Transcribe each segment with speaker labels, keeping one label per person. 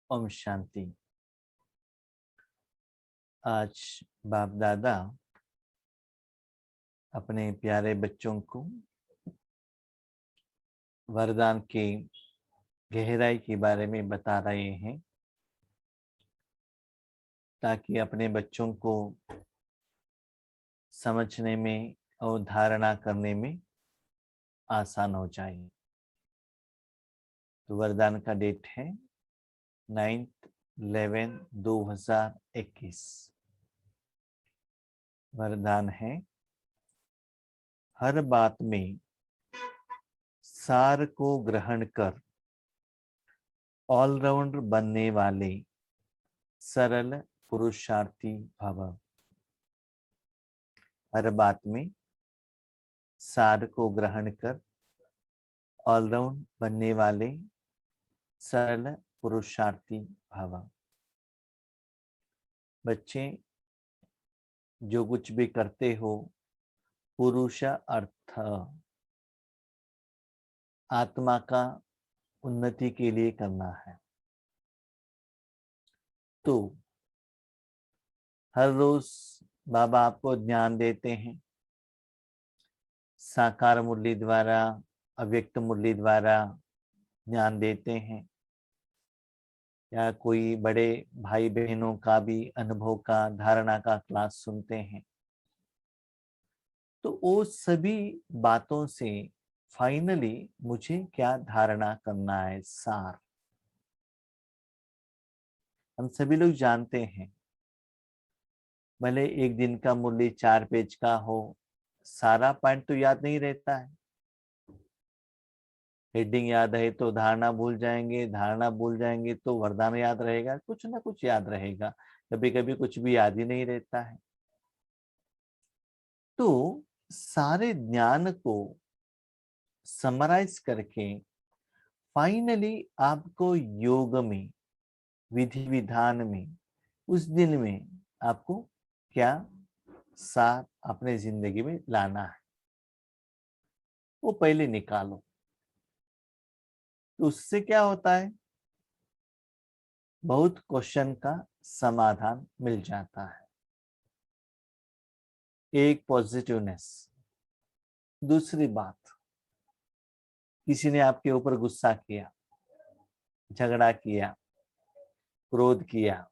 Speaker 1: ओम शांति। आज बाप दादा अपने प्यारे बच्चों को वरदान की गहराई के बारे में बता रहे हैं, ताकि अपने बच्चों को समझने में और धारणा करने में आसान हो जाए। तो वरदान का डेट है 9/11/2021। वरदान है, हर बात में सार को ग्रहण कर ऑलराउंडर बनने वाले सरल पुरुषार्थी भव। हर बात में सार को ग्रहण कर ऑलराउंड बनने वाले सरल पुरुषार्थी भव। बच्चे जो कुछ भी करते हो, पुरुष अर्थ आत्मा का उन्नति के लिए करना है। तो हर रोज बाबा आपको ज्ञान देते हैं, साकार मुरली द्वारा, अव्यक्त मुरली द्वारा ज्ञान देते हैं, या कोई बड़े भाई बहनों का भी अनुभव का धारणा का क्लास सुनते हैं। तो वो सभी बातों से फाइनली मुझे क्या धारणा करना है, सार। हम सभी लोग जानते हैं, भले एक दिन का मुरली 4 पेज का हो, सारा पॉइंट तो याद नहीं रहता है। हेडिंग याद है तो धारणा भूल जाएंगे, धारणा भूल जाएंगे तो वरदान याद रहेगा, कुछ ना कुछ याद रहेगा। कभी कभी कुछ भी याद ही नहीं रहता है। तो सारे ज्ञान को समराइज करके फाइनली आपको योग में, विधि विधान में, उस दिन में आपको क्या सार अपने जिंदगी में लाना है, वो पहले निकालो। तो उससे क्या होता है, बहुत क्वेश्चन का समाधान मिल जाता है। एक पॉजिटिवनेस। दूसरी बात, किसी ने आपके ऊपर गुस्सा किया, झगड़ा किया, क्रोध किया,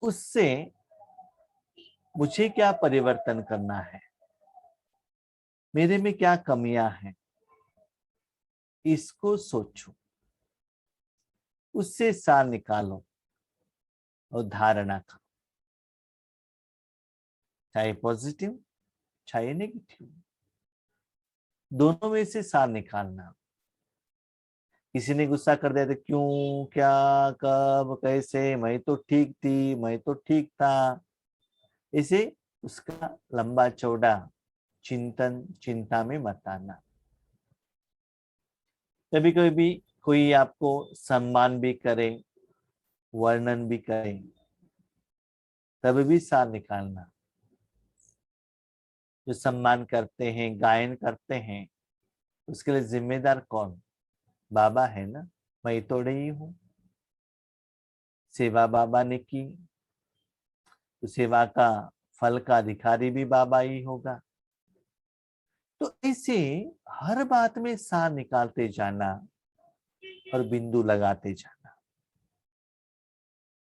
Speaker 1: उससे मुझे क्या परिवर्तन करना है, मेरे में क्या कमियां हैं, इसको सोचो, उससे सार निकालो और धारणा करो, चाहे पॉजिटिव चाहे नेगेटिव, दोनों में से सार निकालना। किसी ने गुस्सा कर दिया तो क्यों, क्या, कब, कैसे, मैं तो ठीक थी, मैं तो ठीक था, इसे उसका लंबा चौड़ा चिंतन चिंता में मत आना। कभी कभी कोई आपको सम्मान भी करे, वर्णन भी करे, तब भी सार निकालना। जो सम्मान करते हैं, गायन करते हैं, उसके लिए जिम्मेदार कौन? बाबा है ना, मैं तो नहीं हूं। सेवा बाबा ने की तो सेवा का फल का अधिकारी भी बाबा ही होगा। तो ऐसे हर बात में सार निकालते जाना और बिंदु लगाते जाना।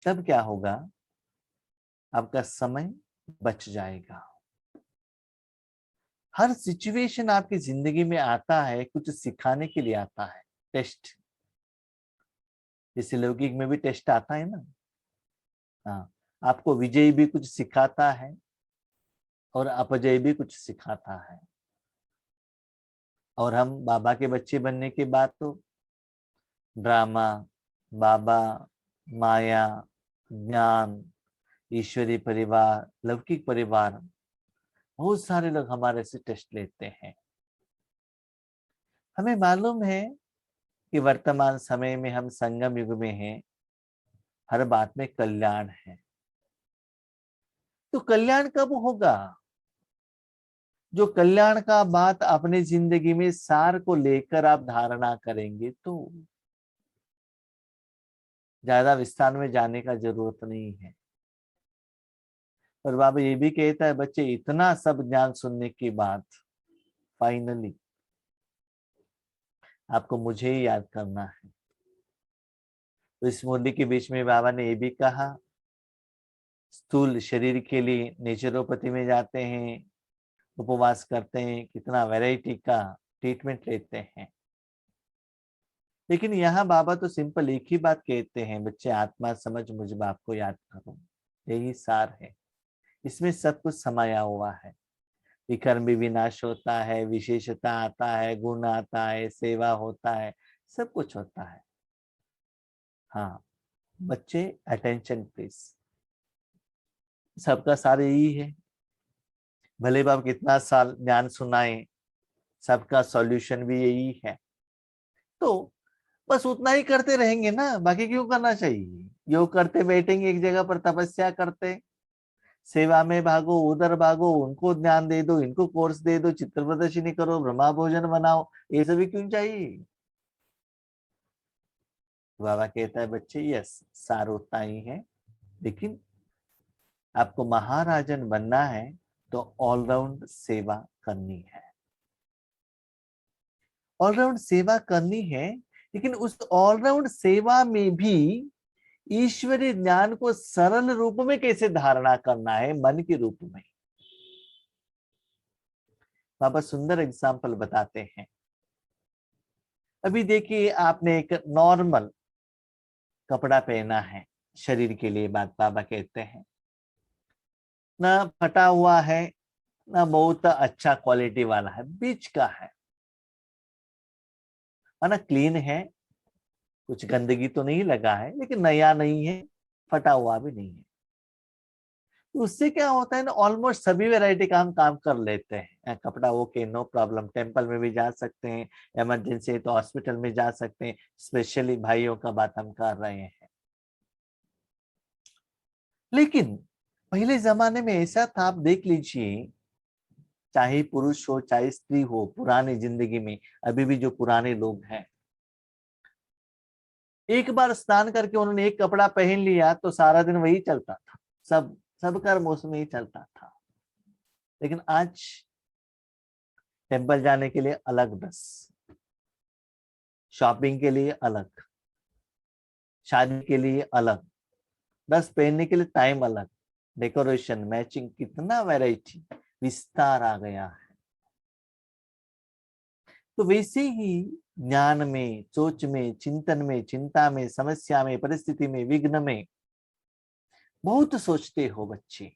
Speaker 1: तब क्या होगा, आपका समय बच जाएगा। हर सिचुएशन आपकी जिंदगी में आता है, कुछ सिखाने के लिए आता है। टेस्ट, जैसे लौकिक में भी टेस्ट आता है ना। हाँ, आपको विजय भी कुछ सिखाता है और अपजय भी कुछ सिखाता है। और हम बाबा के बच्चे बनने के बाद तो ड्रामा, बाबा, माया, ज्ञान, ईश्वरी परिवार, लौकिक परिवार, बहुत सारे लोग हमारे से टेस्ट लेते हैं। हमें मालूम है कि वर्तमान समय में हम संगम युग में हैं, हर बात में कल्याण है। तो कल्याण कब होगा? जो कल्याण का बात अपने जिंदगी में सार को लेकर आप धारणा करेंगे तो ज्यादा विस्तार में जाने का जरूरत नहीं है। पर बाबा ये भी कहता है बच्चे इतना सब ज्ञान सुनने के बाद फाइनली आपको मुझे ही याद करना है। तो इस मुरली के बीच में बाबा ने ये भी कहा, स्थूल शरीर के लिए नेचुरोपैथी में जाते हैं, उपवास करते हैं, कितना वैरायटी का ट्रीटमेंट लेते हैं। लेकिन यहाँ बाबा तो सिंपल एक ही बात कहते हैं, बच्चे आत्मा समझ मुझ बाप को याद करो, यही सार है। इसमें सब कुछ समाया हुआ है। विकर्म भी विनाश होता है, विशेषता आता है, गुण आता है, सेवा होता है, सब कुछ होता है। हाँ बच्चे अटेंशन प्लीज, सबका सार यही है। भले बाप कितना साल ज्ञान सुनाए, सबका सॉल्यूशन भी यही है। तो बस उतना ही करते रहेंगे ना, बाकी क्यों करना चाहिए। योग करते बैठेंगे एक जगह पर, तपस्या करते, सेवा में भागो, उधर भागो, उनको ज्ञान दे दो, इनको कोर्स दे दो, चित्र प्रदर्शनी करो, ब्रह्मा भोजन बनाओ, ये सभी क्यों चाहिए। बाबा कहता है बच्चे यस सार उतना ही है, लेकिन आपको महाराजन बनना है तो ऑलराउंड सेवा करनी है। ऑलराउंड सेवा करनी है, लेकिन उस ऑलराउंड सेवा में भी ईश्वरीय ज्ञान को सरल रूप में कैसे धारणा करना है, मन के रूप में। बाबा सुंदर एग्जाम्पल बताते हैं। अभी देखिए आपने एक नॉर्मल कपड़ा पहना है, शरीर के लिए बात बाबा कहते हैं, ना फटा हुआ है ना बहुत अच्छा क्वालिटी वाला है, बीच का है, ना क्लीन है, कुछ गंदगी तो नहीं लगा है, लेकिन नया नहीं है, फटा हुआ भी नहीं है। तो उससे क्या होता है ना, ऑलमोस्ट सभी वैरायटी का हम काम कर लेते हैं। कपड़ा ओके नो प्रॉब्लम, टेम्पल में भी जा सकते हैं, इमरजेंसी है तो हॉस्पिटल में जा सकते हैं, स्पेशली भाइयों का बात हम कर रहे हैं। लेकिन पहले जमाने में ऐसा था, आप देख लीजिए, चाहे पुरुष हो चाहे स्त्री हो, पुरानी जिंदगी में अभी भी जो पुराने लोग हैं, एक बार स्नान करके उन्होंने एक कपड़ा पहन लिया तो सारा दिन वही चलता था, सब सब कर्म उसमें ही चलता था। लेकिन आज टेम्पल जाने के लिए अलग ड्रेस, शॉपिंग के लिए अलग, शादी के लिए अलग, ड्रेस पहनने के लिए टाइम अलग, डेकोरेशन मैचिंग, कितना वैरायटी विस्तार आ गया है। तो वैसे ही ज्ञान में, सोच में, चिंतन में, चिंता में, समस्या में, परिस्थिति में, विघ्न में बहुत सोचते हो बच्चे।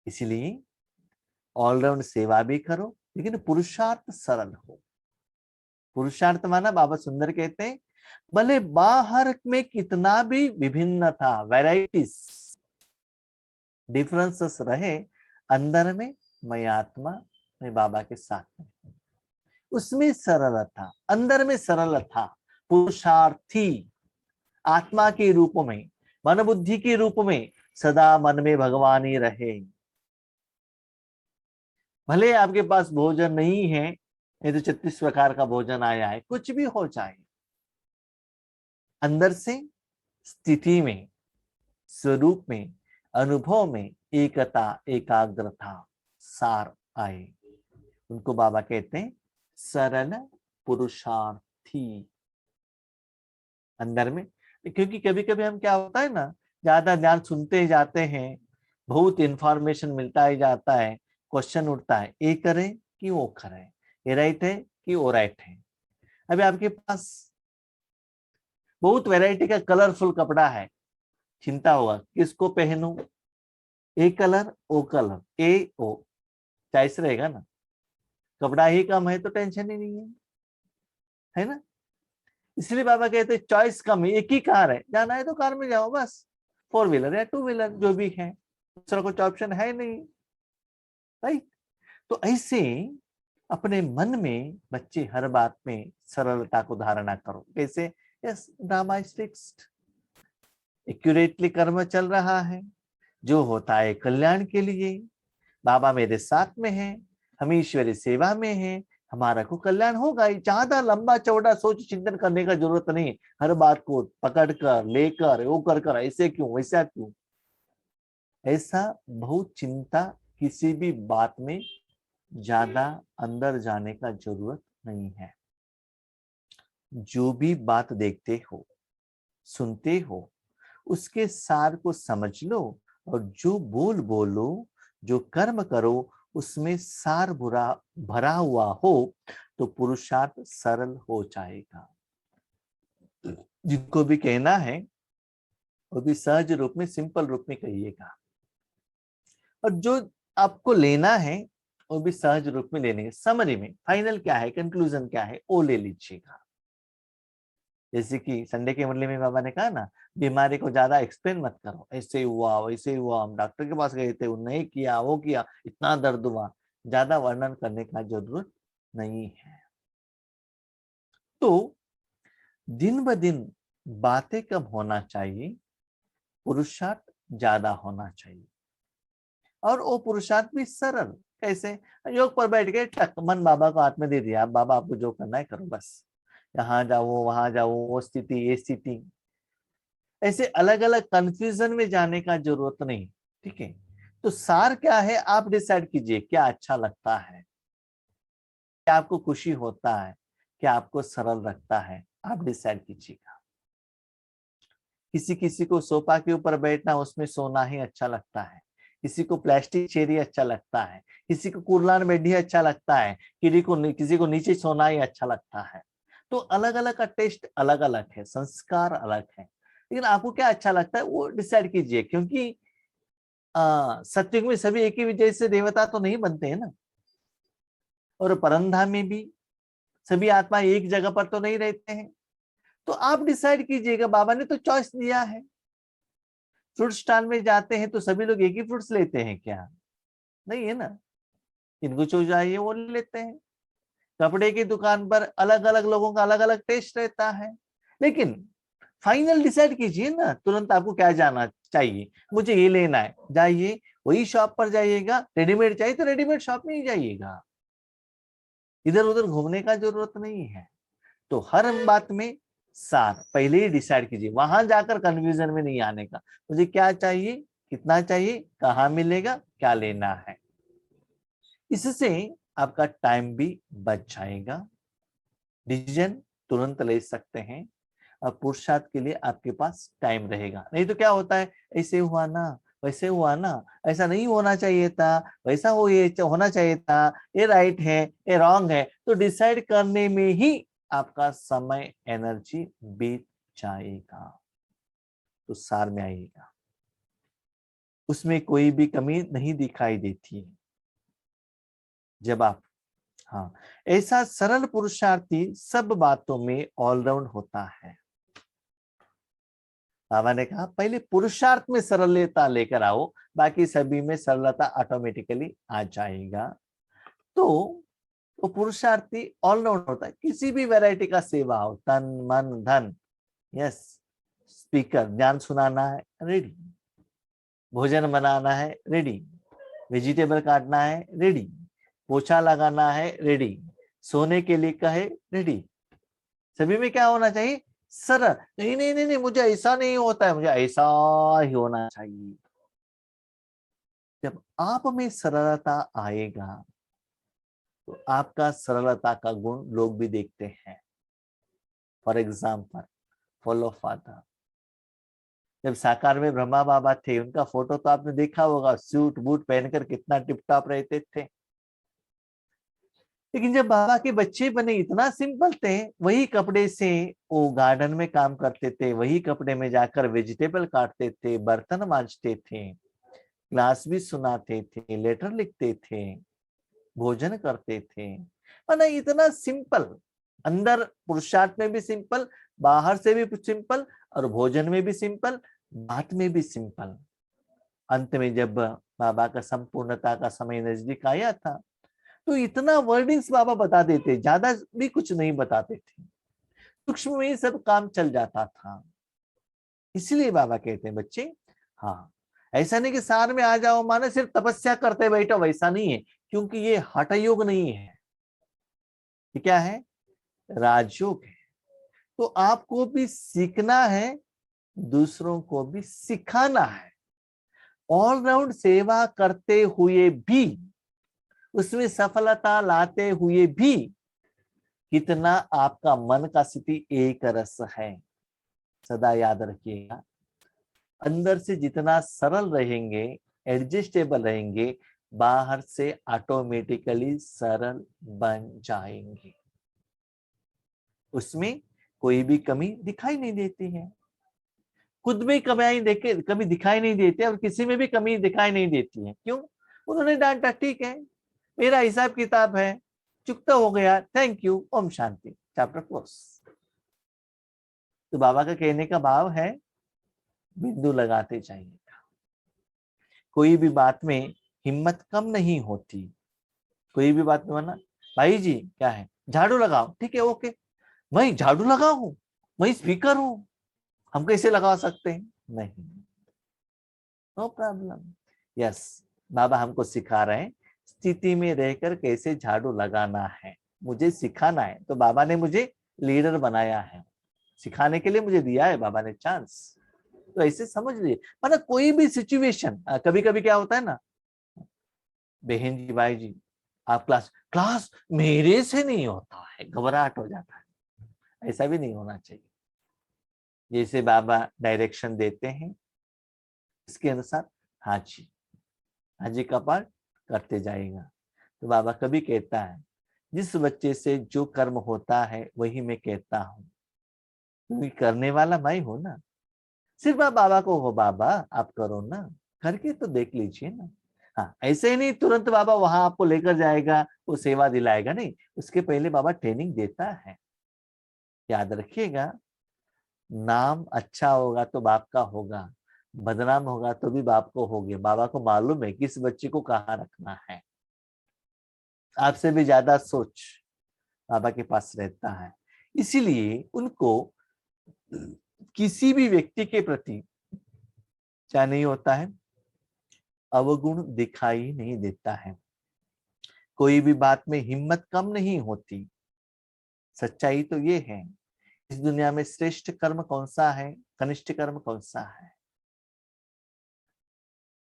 Speaker 1: इसलिए ऑलराउंड सेवा भी करो, लेकिन पुरुषार्थ सरल हो। पुरुषार्थ माना बाबा सुंदर कहते हैं, भले बाहर में कितना भी विभिन्न था, वैराइटीज, डिफरेंसेस रहे, अंदर में मैं आत्मा में बाबा के साथ में, उसमें सरल था, अंदर में सरल था। पुरुषार्थी आत्मा के रूप में, मन बुद्धि के रूप में सदा मन में भगवान ही रहे। भले आपके पास भोजन नहीं है, ये तो 36 प्रकार का भोजन आया है, कुछ भी हो जाए, अंदर से स्थिति में, स्वरूप में, अनुभव में एकता, एकाग्रता, सार आए, उनको बाबा कहते हैं सरल पुरुषार्थी। अंदर में, क्योंकि कभी कभी हम क्या होता है ना, ज्यादा ज्ञान सुनते ही जाते हैं, बहुत इंफॉर्मेशन मिलता ही जाता है, क्वेश्चन उठता है, ये करें कि वो करें, ये राइट है कि वो राइट है। अभी आपके पास बहुत वैरायटी का कलरफुल कपड़ा है, चिंता होगा किसको पहनूं, ए कलर ओ कलर, ए ओ चॉइस रहेगा ना। कपड़ा ही कम है तो टेंशन ही नहीं है ना। इसलिए बाबा कहते हैं चॉइस कम है, एक ही कार है, जाना है तो कार में जाओ बस, 4 व्हीलर या 2 व्हीलर जो भी है, दूसरा कुछ ऑप्शन है नहीं, राइट। तो ऐसे अपने मन में बच्चे हर बात में सरलता को धारणा करो। कैसे, yes drama is fixed, accurately कर्म चल रहा है, जो होता है कल्याण के लिए, बाबा मेरे साथ में है, हम ईश्वरी सेवा में हैं, हमारा को कल्याण होगा ही। ज्यादा लंबा चौड़ा सोच चिंतन करने का जरूरत नहीं। हर बात को पकड़ कर लेकर वो कर ऐसे क्यों वैसा क्यों, ऐसा बहुत चिंता किसी भी बात में ज्यादा अंदर जाने का जरूरत नहीं है। जो भी बात देखते हो सुनते हो उसके सार को समझ लो, और जो बोल बोलो जो कर्म करो उसमें सार बुरा भरा हुआ हो तो पुरुषार्थ सरल हो जाएगा। जिनको भी कहना है वो भी सहज रूप में सिंपल रूप में कहिएगा, और जो आपको लेना है वो भी सहज रूप में लेने। समरी में फाइनल क्या है, कंक्लूजन क्या है, वो ले लीजिएगा। जैसे कि संडे के मुरली में बाबा ने कहा ना, बीमारी को ज्यादा एक्सप्लेन मत करो, ऐसे हुआ वैसे हुआ, हम डॉक्टर के पास गए थे, वो नहीं किया वो किया, इतना दर्द हुआ, ज्यादा वर्णन करने का जरूरत नहीं है। तो दिन ब दिन बातें कम होना चाहिए, पुरुषार्थ ज्यादा होना चाहिए, और वो पुरुषार्थ भी सरल। कैसे? योग पर बैठ के टक मन बाबा को हाथ में दे दिया, बाबा आपको जो करना है करो, बस यहाँ जाओ वहां जाओ, वो स्थिति ये स्थिति, ऐसे अलग अलग कंफ्यूजन में जाने का जरूरत नहीं। ठीक है, तो सार क्या है आप डिसाइड कीजिए, क्या अच्छा लगता है, क्या आपको खुशी होता है, क्या आपको सरल रखता है, आप डिसाइड कीजिएगा। किसी किसी को सोफा के ऊपर बैठना उसमें सोना ही अच्छा लगता है, किसी को प्लास्टिक चेयर ही अच्छा लगता है, किसी को कुर्लान बेड ही अच्छा लगता है, किसी को नीचे सोना ही अच्छा लगता है। तो अलग अलग का टेस्ट अलग अलग है, संस्कार अलग है, लेकिन आपको क्या अच्छा लगता है वो डिसाइड कीजिए। क्योंकि सत्युग में सभी एक ही जैसे देवता तो नहीं बनते हैं ना, और परमधाम में भी सभी आत्मा एक जगह पर तो नहीं रहते हैं। तो आप डिसाइड कीजिएगा, बाबा ने तो चॉइस दिया है। फ्रूट स्टॉल में जाते हैं तो सभी लोग एक ही फ्रूट्स लेते हैं क्या? नहीं है ना, इनको जो चाहिए वो ले लेते हैं। कपड़े की दुकान पर अलग अलग लोगों का अलग अलग टेस्ट रहता है, लेकिन फाइनल डिसाइड कीजिए ना, तुरंत आपको क्या जाना चाहिए, मुझे ये लेना है, जाइए वही शॉप पर जाइएगा। रेडीमेड चाहिए तो रेडीमेड शॉप में ही जाइएगा, इधर उधर घूमने का जरूरत नहीं है। तो हर बात में सार पहले ही डिसाइड कीजिए, वहां जाकर कंफ्यूजन में नहीं आने का। मुझे क्या चाहिए, कितना चाहिए, कहाँ मिलेगा, क्या लेना है। इससे आपका टाइम भी बच जाएगा, डिसीजन तुरंत ले सकते हैं, और पुरुषार्थ के लिए आपके पास टाइम रहेगा। नहीं तो क्या होता है, ऐसे हुआ ना वैसे हुआ ना, ऐसा नहीं होना चाहिए था, वैसा हो ये होना चाहिए था, ये राइट है ये रॉन्ग है, तो डिसाइड करने में ही आपका समय एनर्जी बीत जाएगा। तो सार में आइएगा, उसमें कोई भी कमी नहीं दिखाई देती है जब आप, हाँ, ऐसा सरल पुरुषार्थी सब बातों में ऑलराउंड होता है। बाबा ने कहा पहले पुरुषार्थ में सरलता लेकर आओ, बाकी सभी में सरलता ऑटोमेटिकली आ जाएगा। तो वो पुरुषार्थी ऑलराउंड होता है, किसी भी वैरायटी का सेवा हो, तन मन धन। यस, स्पीकर ज्ञान सुनाना है रेडी, भोजन बनाना है रेडी, वेजिटेबल काटना है रेडी, पोछा लगाना है रेडी, सोने के लिए कहे रेडी। सभी में क्या होना चाहिए, सरल। नहीं नहीं नहीं नहीं, मुझे ऐसा नहीं होता है, मुझे ऐसा ही होना चाहिए। जब आप में सरलता आएगा तो आपका सरलता का गुण लोग भी देखते हैं। फॉर एग्जाम्पल फॉलो फादर, जब साकार में ब्रह्मा बाबा थे उनका फोटो तो आपने देखा होगा, सूट बूट पहनकर कितना टिप टॉप रहते थे। लेकिन जब बाबा के बच्चे बने इतना सिंपल थे, वही कपड़े से वो गार्डन में काम करते थे, वही कपड़े में जाकर वेजिटेबल काटते थे, बर्तन मांजते थे, क्लास भी सुनाते थे, लेटर लिखते थे, भोजन करते थे। माना इतना सिंपल, अंदर पुरुषार्थ में भी सिंपल, बाहर से भी सिंपल, और भोजन में भी सिंपल, बात में भी सिंपल। अंत में जब बाबा का संपूर्णता का समय नजदीक आया था तो इतना वर्डिंग्स बाबा बता देते, ज्यादा भी कुछ नहीं बताते थे, सूक्ष्म में ही सब काम चल जाता था। इसलिए बाबा कहते हैं बच्चे, हाँ, ऐसा नहीं कि सार में आ जाओ माने सिर्फ तपस्या करते बैठो, वैसा नहीं है, क्योंकि ये हठ योग नहीं है। ये क्या है? राजयोग है। तो आपको भी सीखना है, दूसरों को भी सिखाना है। ऑलराउंड सेवा करते हुए भी, उसमें सफलता लाते हुए भी, कितना आपका मन का स्थिति एक रस है। सदा याद रखिएगा, अंदर से जितना सरल रहेंगे, एडजस्टेबल रहेंगे, बाहर से ऑटोमेटिकली सरल बन जाएंगे। उसमें कोई भी कमी दिखाई नहीं देती है। खुद में कमी देखे कभी दिखाई नहीं देती और किसी में भी कमी दिखाई नहीं देती है। क्यों? उन्होंने डांटा, ठीक है, मेरा हिसाब किताब है, चुकता हो गया, thank you, Om Shanti, chapter close. तो बाबा का कहने का भाव है, बिंदु लगाते जाइएगा। कोई भी बात में हिम्मत कम नहीं होती। कोई भी बात में माना, भाई जी क्या है, झाड़ू लगाओ, ठीक है, ओके, मैं झाड़ू लगाऊं, मैं स्पीकर हूं, हम कैसे लगा सकते हैं? नहीं, नो प्रॉब्लम। यस, बाबा हमको सिखा रहे हैं स्थिति में रहकर कैसे झाड़ू लगाना है, मुझे सिखाना है। तो बाबा ने मुझे लीडर बनाया है, सिखाने के लिए मुझे दिया है बाबा ने चांस। तो ऐसे समझ लीजिए, मतलब कोई भी सिचुएशन, कभी कभी क्या होता है ना, बहन जी, भाई जी, आप क्लास क्लास मेरे से नहीं होता है, घबराहट हो जाता है। ऐसा भी नहीं होना चाहिए। जैसे बाबा डायरेक्शन देते हैं, इसके अनुसार हाँ जी, हाँ जी का पाठ करते जाएगा। तो बाबा कभी कहता है, जिस बच्चे से जो कर्म होता है वही मैं कहता हूँ, क्योंकि करने वाला मैं हूं ना। सिर्फ आप बाबा को हो, बाबा आप करो ना, करके तो देख लीजिए ना। हाँ, ऐसे ही नहीं तुरंत बाबा वहां आपको लेकर जाएगा, वो सेवा दिलाएगा, नहीं, उसके पहले बाबा ट्रेनिंग देता है। याद रखिएगा, नाम अच्छा होगा तो बाप का होगा, बदनाम होगा तो भी बाप को होगे। बाबा को मालूम है किस बच्चे को कहाँ रखना है। आपसे भी ज्यादा सोच बाबा के पास रहता है। इसीलिए उनको किसी भी व्यक्ति के प्रति क्या नहीं होता है, अवगुण दिखाई नहीं देता है। कोई भी बात में हिम्मत कम नहीं होती। सच्चाई तो ये है, इस दुनिया में श्रेष्ठ कर्म कौन सा है, कनिष्ठ कर्म कौन सा है?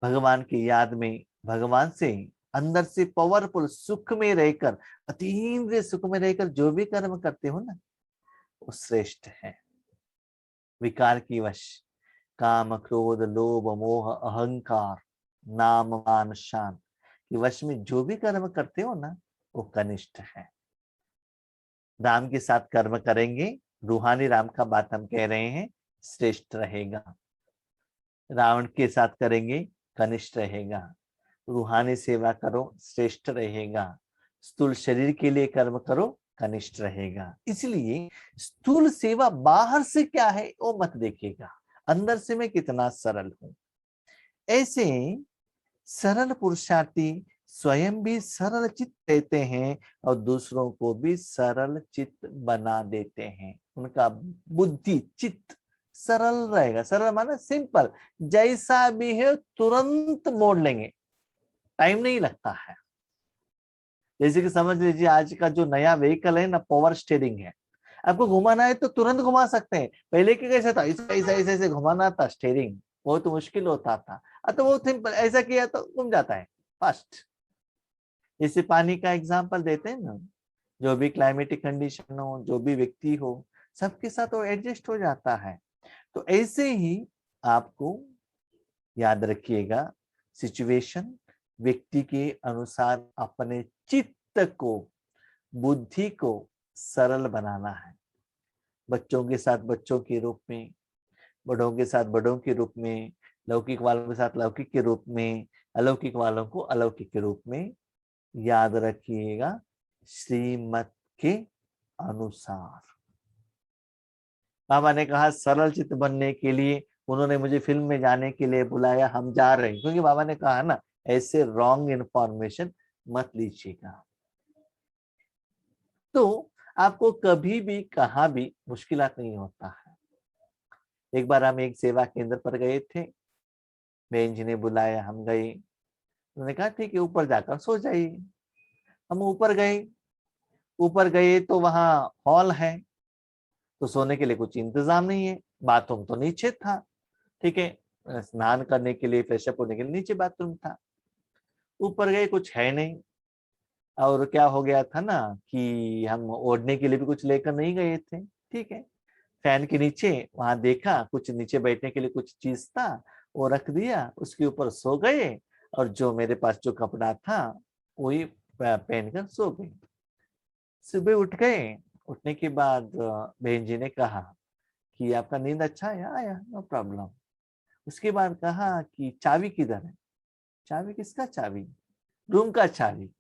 Speaker 1: भगवान की याद में, भगवान से अंदर से पावरफुल सुख में रहकर, अतीन्द्रिय सुख में रहकर जो भी कर्म करते हो ना, वो श्रेष्ठ है। विकार की वश, काम क्रोध लोभ मोह अहंकार नाम मान शान के वश में जो भी कर्म करते हो ना, वो कनिष्ठ है। राम के साथ कर्म करेंगे, रूहानी राम का बात हम कह रहे हैं, श्रेष्ठ रहेगा। रावण के साथ करेंगे, कनिष्ठ रहेगा। रूहानी सेवा करो, श्रेष्ठ रहेगा। स्थूल शरीर के लिए कर्म करो, कनिष्ठ रहेगा। इसलिए स्थूल सेवा बाहर से क्या है वो मत देखिएगा, अंदर से मैं कितना सरल हूं। ऐसे सरल पुरुषार्थी स्वयं भी सरल चित्त रहते हैं और दूसरों को भी सरल चित्त बना देते हैं। उनका बुद्धि चित्त सरल रहेगा। सरल माना सिंपल, जैसा भी है तुरंत मोड़ लेंगे, टाइम नहीं लगता है। जैसे कि समझ लीजिए, आज का जो नया व्हीकल है ना, पावर स्टीयरिंग है, आपको घुमाना है तो तुरंत घुमा सकते हैं। पहले के कैसे था, ऐसा ऐसा ऐसे ऐसे घुमाना था स्टीयरिंग, बहुत मुश्किल होता था। तो वो सिंपल ऐसा किया तो घूम जाता है फास्ट। जैसे पानी का एग्जांपल देते हैं ना, जो भी क्लाइमेटिक कंडीशन हो, जो भी व्यक्ति हो, सबके साथ वो एडजस्ट हो जाता है। तो ऐसे ही आपको याद रखिएगा, सिचुएशन व्यक्ति के अनुसार अपने चित्त को, बुद्धि को सरल बनाना है। बच्चों के साथ बच्चों के रूप में, बड़ों के साथ बड़ों के रूप में, लौकिक वालों के साथ लौकिक के रूप में, अलौकिक वालों को अलौकिक के रूप में। याद रखिएगा, श्रीमत के अनुसार। बाबा ने कहा सरल चित्त बनने के लिए उन्होंने मुझे फिल्म में जाने के लिए बुलाया, हम जा रहे हैं, क्योंकि बाबा ने कहा ना, ऐसे रॉन्ग इन्फॉर्मेशन मत लीजिएगा। तो आपको कभी भी कहाँ भी मुश्किलात नहीं होता है। एक बार हम एक सेवा केंद्र पर गए थे, बहन जी ने बुलाया, हम गए। उन्होंने कहा ठीक है, ऊपर जाकर सो जाइए। हम ऊपर गए, ऊपर गए तो वहां हॉल है, तो सोने के लिए कुछ इंतजाम नहीं है, बाथरूम तो नीचे था, ठीक है, स्नान करने के लिए फ्रेशअप होने के लिए नीचे बाथरूम था। ऊपर गए कुछ है नहीं, और क्या हो गया था ना कि हम ओढ़ने के लिए भी कुछ लेकर नहीं गए थे, ठीक है। फैन के नीचे वहां देखा कुछ नीचे बैठने के लिए कुछ चीज था, वो रख दिया, उसके ऊपर सो गए, और जो मेरे पास जो कपड़ा था वही पहन कर सो गए। सुबह उठ गए, उठने के बाद बहन जी ने कहा कि आपका नींद अच्छा है? आया, नो प्रॉब्लम। उसके बाद कहा कि चाबी किधर है? चाबी किसका चाबी? रूम का चाबी।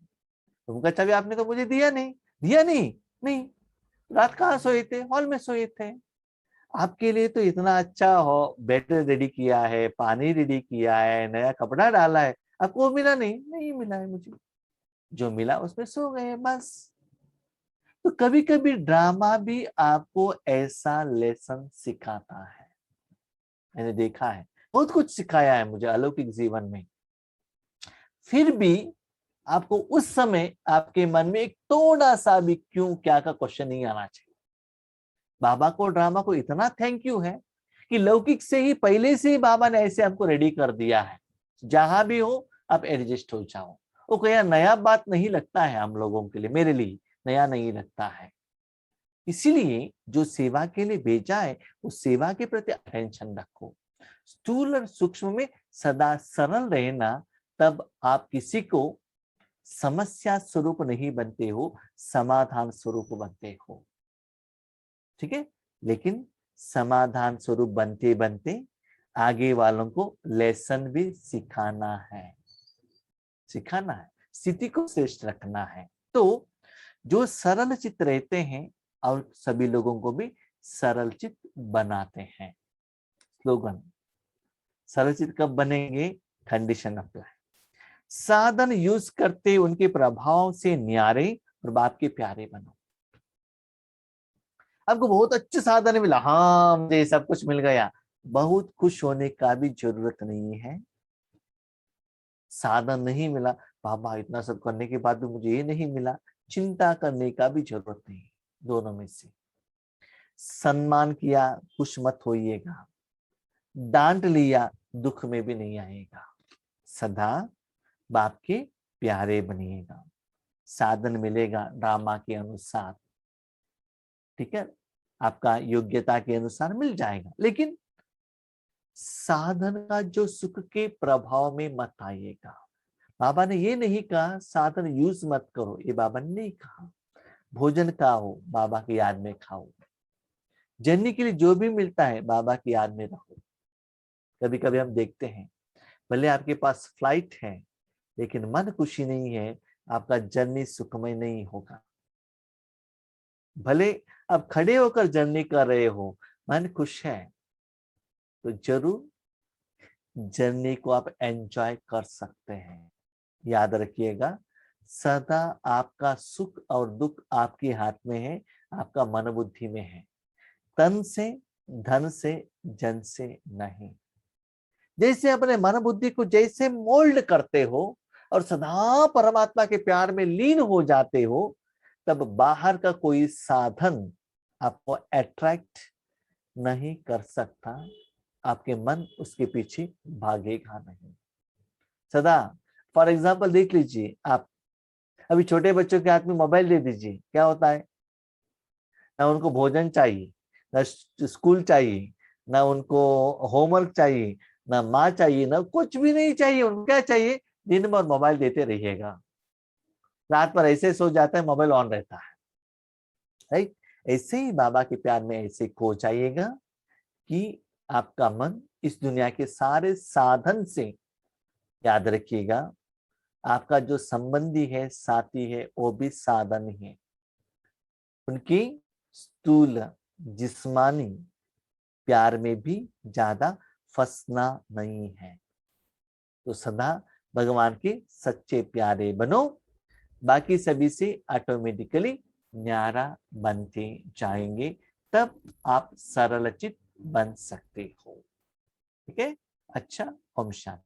Speaker 1: रूम का चाबी आपने तो मुझे दिया नहीं। दिया नहीं? नहीं। रात कहाँ सोए थे? हॉल में सोए थे। आपके लिए तो इतना अच्छा हो बेड रेडी किया है, पानी रेडी किया है, नया कपड़ा डाला है, आपको वो मिला नहीं? नहीं मिला है मुझे, जो मिला उसमें सो गए बस। तो कभी कभी ड्रामा भी आपको ऐसा लेसन सिखाता है, मैंने देखा है, बहुत कुछ सिखाया है मुझे अलौकिक जीवन में। फिर भी आपको उस समय आपके मन में एक थोड़ा सा भी क्यों क्या का क्वेश्चन नहीं आना चाहिए। बाबा को ड्रामा को इतना थैंक यू है कि लौकिक से ही पहले से ही बाबा ने ऐसे हमको रेडी कर दिया है, जहां भी हो आप एडजस्ट हो जाओ। वो कोई नया बात नहीं लगता है हम लोगों के लिए, मेरे लिए नया नहीं लगता है। इसीलिए जो सेवा के लिए भेजा है उस सेवा के प्रति अटेंशन रखो। स्थूल और सूक्ष्म में सदा सरल रहना, तब आप किसी को समस्या स्वरूप नहीं बनते हो, समाधान स्वरूप बनते हो, ठीक है। लेकिन समाधान स्वरूप बनते बनते आगे वालों को लेसन भी सिखाना है, सिखाना है, स्थिति को श्रेष्ठ रखना है। तो जो सरल चित्त रहते हैं और सभी लोगों को भी सरल चित्त बनाते हैं। स्लोगन, सरल चित्त कब बनेंगे? Condition apply. साधन यूज करते उनके प्रभाव से न्यारे और बाप के प्यारे बनो। आपको बहुत अच्छे साधन मिला, हाँ मुझे सब कुछ मिल गया, बहुत खुश होने का भी जरूरत नहीं है। साधन नहीं मिला, बाबा इतना सब करने के बाद भी मुझे ये नहीं मिला, चिंता करने का भी जरूरत नहीं। दोनों में से सम्मान किया, खुश मत होइएगा, डांट लिया, दुख में भी नहीं आएगा। सदा बाप के प्यारे बनिएगा, साधन मिलेगा ड्रामा के अनुसार, ठीक है, आपका योग्यता के अनुसार मिल जाएगा, लेकिन साधन का जो सुख के प्रभाव में मत आइएगा। बाबा ने ये नहीं कहा साधन यूज मत करो, ये बाबा ने नहीं कहा। भोजन खाओ, बाबा की याद में खाओ, जर्नी के लिए जो भी मिलता है बाबा की याद में रहो। कभी कभी हम देखते हैं भले आपके पास फ्लाइट है लेकिन मन खुशी नहीं है, आपका जर्नी सुखमय नहीं होगा। भले आप खड़े होकर जर्नी कर रहे हो, मन खुश है, तो जरूर जर्नी को आप एंजॉय कर सकते हैं। याद रखिएगा, सदा आपका सुख और दुख आपके हाथ में है, आपका मन बुद्धि में है, तन से, धन से, जन से नहीं। जैसे अपने मन बुद्धि को जैसे मोल्ड करते हो और सदा परमात्मा के प्यार में लीन हो जाते हो, तब बाहर का कोई साधन आपको अट्रैक्ट नहीं कर सकता, आपके मन उसके पीछे भागेगा नहीं। सदा फॉर एग्जाम्पल देख लीजिए, आप अभी छोटे बच्चों के हाथ में मोबाइल दे दीजिए, क्या होता है? ना उनको भोजन चाहिए, ना स्कूल चाहिए, ना उनको होमवर्क चाहिए, ना माँ चाहिए, ना कुछ भी नहीं चाहिए। उनको क्या चाहिए? दिन भर मोबाइल देते रहिएगा, रात पर ऐसे सो जाता है, मोबाइल ऑन रहता है, राइट। ऐसे ही बाबा के प्यार में ऐसे खो जाइएगा कि आपका मन इस दुनिया के सारे साधन से, याद रखिएगा, आपका जो संबंधी है, साथी है, वो भी साधन है। उनकी स्थूल जिस्मानी प्यार में भी ज्यादा फंसना नहीं है। तो सदा भगवान के सच्चे प्यारे बनो, बाकी सभी से ऑटोमेटिकली न्यारा बनते जाएंगे, तब आप सरलचित बन सकते हो, ठीक है। अच्छा, ओम शांति।